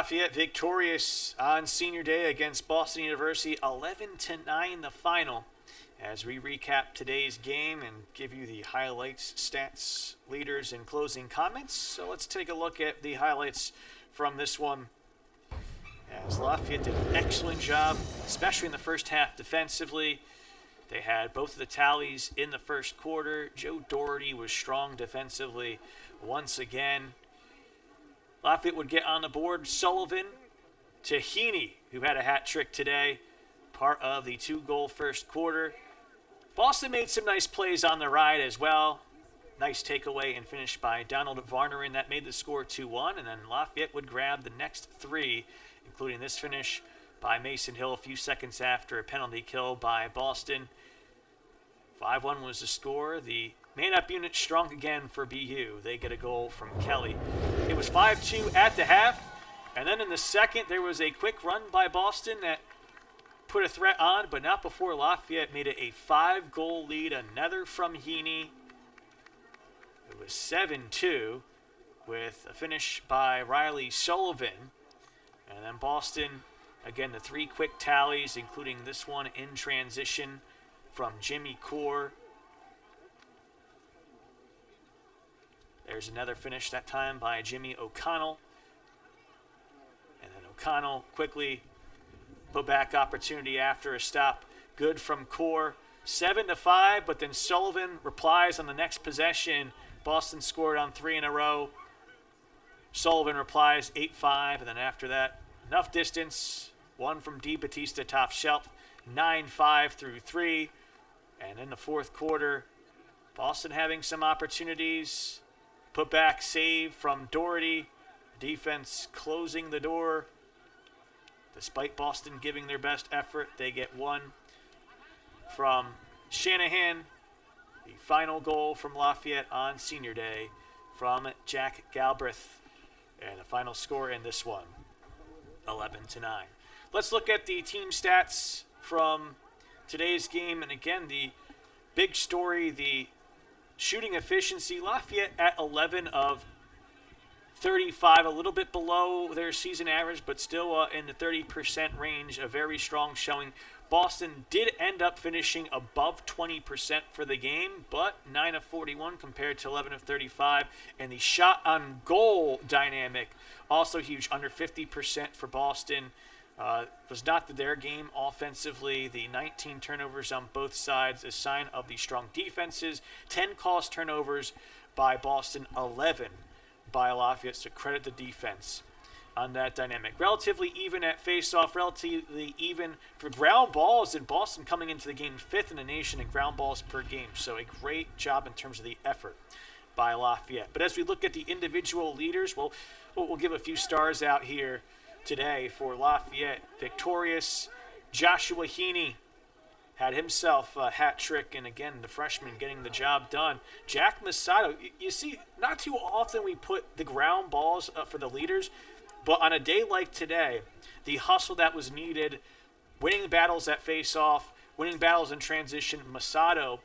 Lafayette victorious on senior day against Boston University, 11-9 the final. As we recap today's game and give you the highlights, stats, leaders, and closing comments. So let's take a look at the highlights from this one. As Lafayette did an excellent job, especially in the first half defensively. They had both of the tallies in the first quarter. Joe Doherty was strong defensively once again. Lafayette would get on the board. Sullivan to Heaney, who had a hat trick today, part of the 2-goal first quarter. Boston made some nice plays on the ride as well. Nice takeaway and finish by Donald Varnerin that made the score 2-1. And then Lafayette would grab the next 3, including this finish by Mason Hill a few seconds after a penalty kill by Boston. 5-1 was the score. The man-up unit strong again for BU. They get a goal from Kelly. It was 5-2 at the half. And then in the second, there was a quick run by Boston that put a threat on, but not before Lafayette made it a 5-goal lead. Another from Heaney. It was 7-2 with a finish by Riley Sullivan. And then Boston, again, the 3 quick tallies, including this one in transition from Jimmy Core. There's another finish, that time by Jimmy O'Connell. And then O'Connell quickly put back opportunity after a stop. Good from Core. 7-5, but then Sullivan replies on the next possession. Boston scored on 3 in a row. Sullivan replies 8-5, and then after that, enough distance. One from D. Batista top shelf. 9-5 through 3. And in the fourth quarter, Boston having some opportunities. Put back save from Doherty. Defense closing the door. Despite Boston giving their best effort, they get one from Shanahan. The final goal from Lafayette on senior day from Jack Galbraith. And the final score in this one, 11-9. Let's look at the team stats from today's game. And again, the big story, the shooting efficiency. Lafayette at 11 of 35, a little bit below their season average, but still in the 30% range, a very strong showing. Boston did end up finishing above 20% for the game, but 9 of 41 compared to 11 of 35. And the shot on goal dynamic, also huge, under 50% for Boston. Was not their game offensively. The 19 turnovers on both sides, a sign of the strong defenses. 10 cost turnovers by Boston, 11 by Lafayette, so credit the defense on that dynamic. Relatively even at face-off, relatively even for ground balls, and Boston coming into the game 5th in the nation in ground balls per game. So a great job in terms of the effort by Lafayette. But as we look at the individual leaders, we'll give a few stars out here today for Lafayette. Victorious Joshua Heaney had himself a hat trick, and again, the freshman getting the job done. Jack Masato, you see, not too often we put the ground balls up for the leaders, but on a day like today, the hustle that was needed, winning battles at face-off, winning battles in transition, Masato,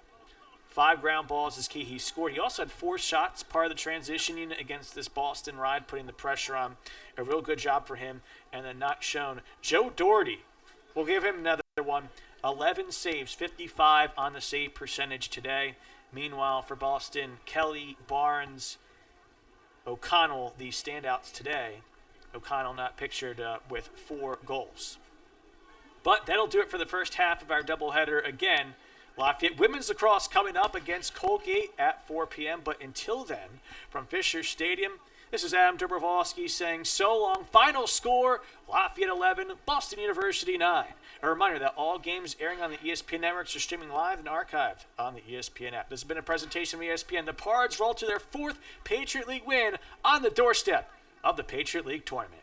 5 ground balls is key. He scored. He also had 4 shots, part of the transition unit against this Boston ride, putting the pressure on. A real good job for him, and then not shown. Joe Doherty, we'll give him another one. 11 saves, 55 on the save percentage today. Meanwhile, for Boston, Kelly, Barnes, O'Connell, the standouts today. O'Connell not pictured with 4 goals. But that'll do it for the first half of our doubleheader. Again, Lafayette women's lacrosse coming up against Colgate at 4 p.m. But until then, from Fisher Stadium, this is Adam Dobrovolsky saying so long. Final score, Lafayette 11, Boston University 9. A reminder that all games airing on the ESPN networks are streaming live and archived on the ESPN app. This has been a presentation of ESPN. The Pards roll to their 4th Patriot League win on the doorstep of the Patriot League tournament.